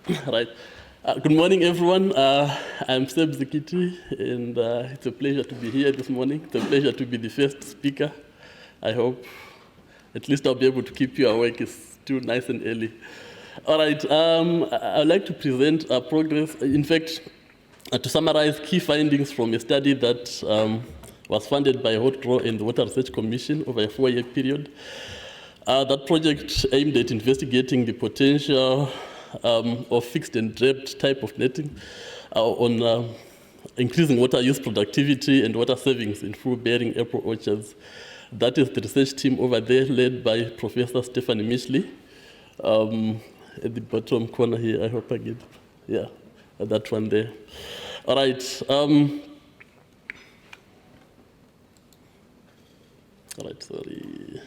Right. Good morning, everyone. I'm Sebinasi Dzikiti, and it's a pleasure to be here this morning. It's a pleasure to be the first speaker. I hope at least I'll be able to keep you awake. It's still nice and early. All right. I'd like to present our progress. In fact, to summarize key findings from a study that was funded by HOTGROW and the Water Research Commission over a 4-year period. That project aimed at investigating the potential of fixed and draped type of netting on increasing water use productivity and water savings in fruit-bearing apple orchards. That is the research team over there, led by Professor Stephanie Mishley. At the bottom corner here, I hope I get, yeah, that one there. All right. All right, sorry.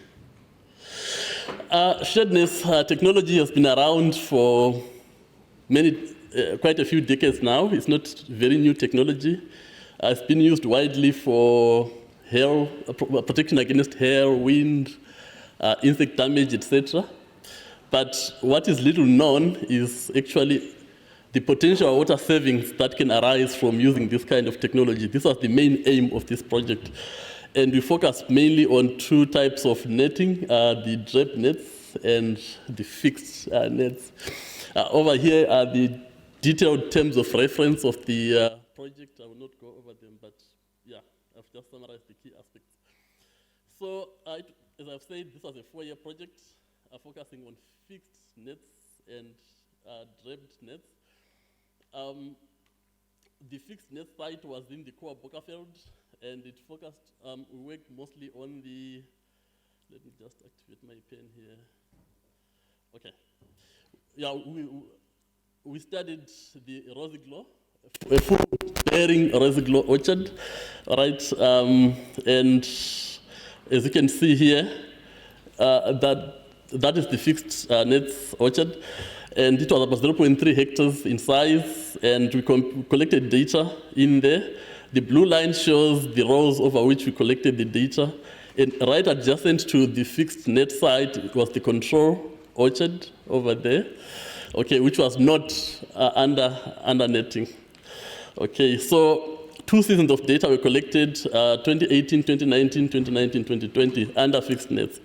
Shadness technology has been around for quite a few decades now. It's not very new technology. It's been used widely for hail, protection against hail, wind, insect damage, etc. But what is little known is actually the potential water savings that can arise from using this kind of technology. This was the main aim of this project. And we focus mainly on two types of netting, the draped nets and the fixed nets. Over here are the detailed terms of reference of the project. I will not go over them, but yeah, I've just summarized the key aspects. So, as I've said, this was a 4-year project focusing on fixed nets and draped nets. The fixed net site was in the core Bockerfield, and it focused, we worked mostly on the, let me just activate my pen here. Okay. Yeah, we studied the Rosiglow, a fruit-bearing Rosiglow orchard, right? And as you can see here, that is the fixed nets orchard. And it was about 0.3 hectares in size, and we collected data in there. The blue line shows the rows over which we collected the data. And right adjacent to the fixed net site was the control orchard over there, okay, which was not under netting. Okay, so 2 seasons of data were collected, 2018, 2019, 2019, 2020, under fixed nets.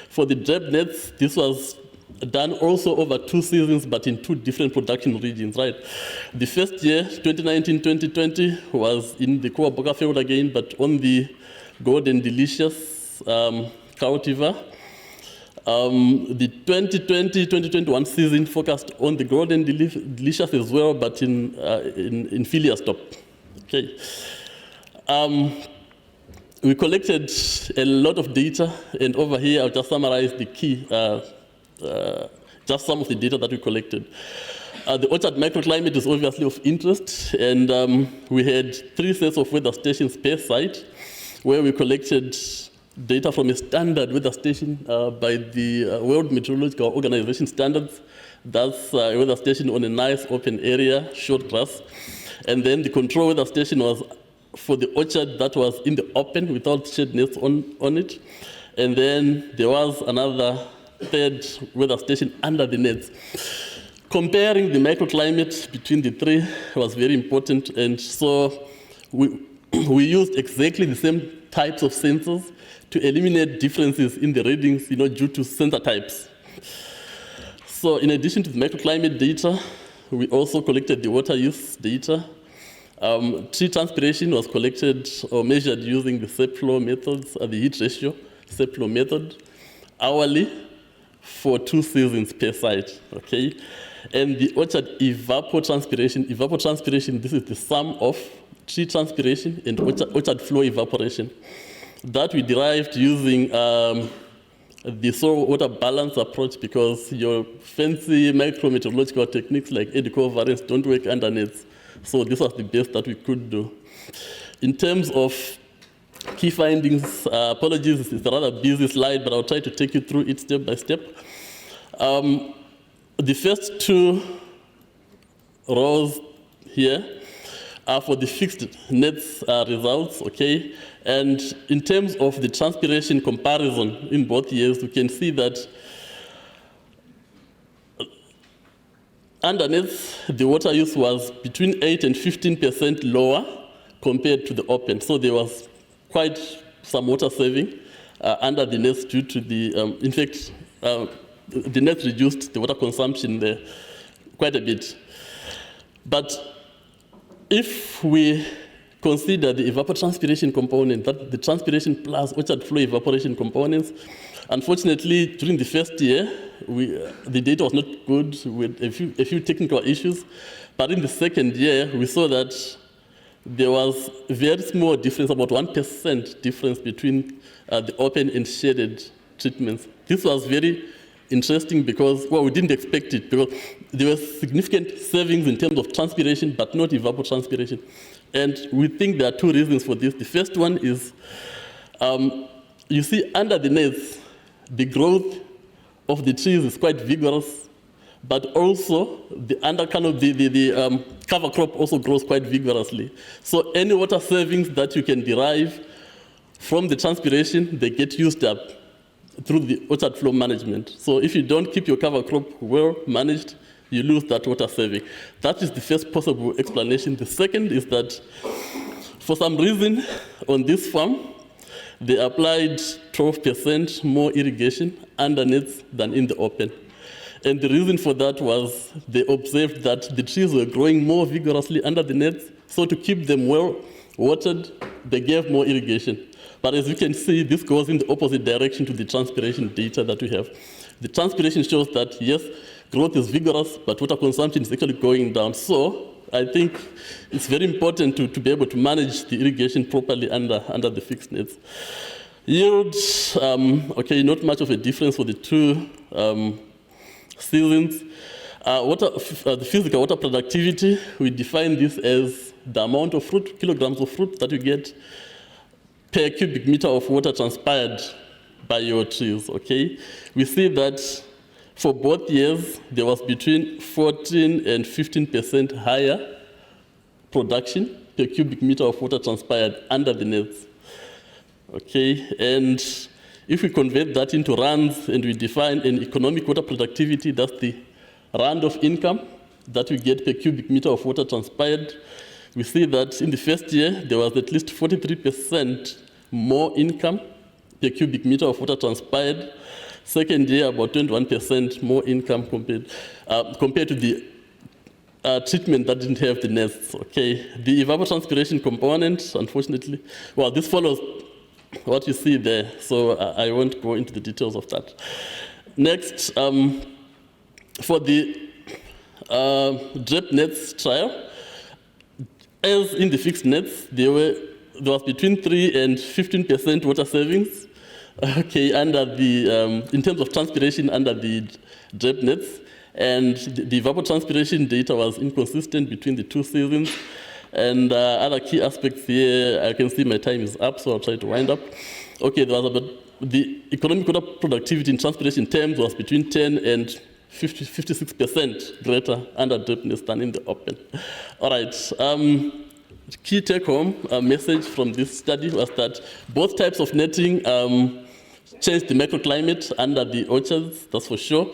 For the draped nets, this was done also over 2 seasons, but in 2 different production regions, right? The first year, 2019-2020, was in the core Bockerfield again, but on the Golden Delicious cultivar. The 2020-2021 season focused on the Golden Delicious as well, but in filial stop. Okay. We collected a lot of data, and over here I'll just summarize the key. Just some of the data that we collected. The orchard microclimate is obviously of interest, and we had 3 sets of weather stations per site, where we collected data from a standard weather station by the World Meteorological Organization standards. That's a weather station on a nice open area, short grass. And then the control weather station was for the orchard that was in the open without shade nets on it. And then there was another 3rd weather station under the nets. Comparing the microclimate between the 3 was very important, and so we used exactly the same types of sensors to eliminate differences in the readings, due to sensor types. So in addition to the microclimate data, we also collected the water use data. Tree transpiration was collected or measured using the SEP flow methods, the heat ratio SEP flow method, hourly, for 2 seasons per site, okay? And the orchard evapotranspiration, this is the sum of tree transpiration and orchard flow evaporation. That we derived using the soil water balance approach, because your fancy micrometeorological techniques like eddy covariance don't work under nets. So this was the best that we could do. In terms of key findings, apologies, it's a rather busy slide, but I'll try to take you through it step by step. The first 2 rows here are for the fixed nets results, okay? And in terms of the transpiration comparison in both years, we can see that underneath, the water use was between 8 and 15% lower compared to the open. So there was quite some water saving under the nets due to the, in fact, the nets reduced the water consumption there quite a bit. But if we consider the evapotranspiration component, that the transpiration plus orchard flow evaporation components, unfortunately, during the first year, the data was not good with a few technical issues. But in the second year, we saw that there was a very small difference, about 1% difference between the open and shaded treatments. This was very interesting because, well, we didn't expect it because there were significant savings in terms of transpiration, but not evapotranspiration. And we think there are two reasons for this. The first one is, you see under the nets, the growth of the trees is quite vigorous, but also the cover crop also grows quite vigorously. So any water savings that you can derive from the transpiration, they get used up through the orchard flow management. So if you don't keep your cover crop well managed, you lose that water saving. That is the first possible explanation. The second is that for some reason on this farm, they applied 12% more irrigation underneath than in the open. And the reason for that was they observed that the trees were growing more vigorously under the nets, so to keep them well watered, they gave more irrigation. But as you can see, this goes in the opposite direction to the transpiration data that we have. The transpiration shows that, yes, growth is vigorous, but water consumption is actually going down. So I think it's very important to be able to manage the irrigation properly under the fixed nets. Yield, okay, not much of a difference for the two seasons. The physical water productivity, we define this as the amount of fruit, kilograms of fruit that you get per cubic meter of water transpired by your trees, okay? We see that for both years, there was between 14 and 15% higher production per cubic meter of water transpired under the nets, okay? And if we convert that into rands and we define an economic water productivity, that's the rand of income that we get per cubic meter of water transpired, we see that in the first year, there was at least 43% more income per cubic meter of water transpired. Second year, about 21% more income compared to the treatment that didn't have the nets, okay? The evapotranspiration component, unfortunately, well, this follows what you see there, so I won't go into the details of that. Next, for the draped nets trial, as in the fixed nets, there was between 3 and 15% water savings, okay, under the, in terms of transpiration under the draped nets, and the evapotranspiration data was inconsistent between the two seasons. And other key aspects here, I can see my time is up, so I'll try to wind up. Okay, there was about the economic water productivity in transpiration terms was between 10 and 56% greater under draped nets than in the open. All right. Key take-home message from this study was that both types of netting changed the microclimate under the orchards, that's for sure.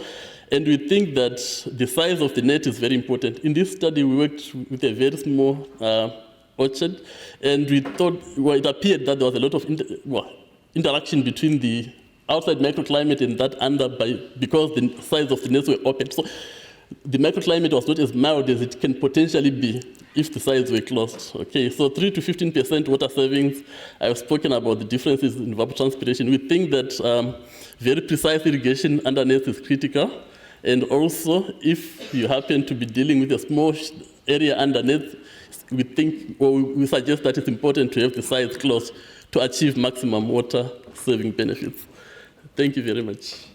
And we think that the size of the net is very important. In this study, we worked with a very small orchard, and we thought, well, it appeared that there was a lot of interaction between the outside microclimate and that under because the size of the nets were open. So the microclimate was not as mild as it can potentially be if the sides were closed. Okay, so 3 to 15% water savings. I've spoken about the differences in evapotranspiration. We think that very precise irrigation under nets is critical. And also, if you happen to be dealing with a small area under nets, we think, or we suggest that it's important to have the sides closed to achieve maximum water saving benefits. Thank you very much.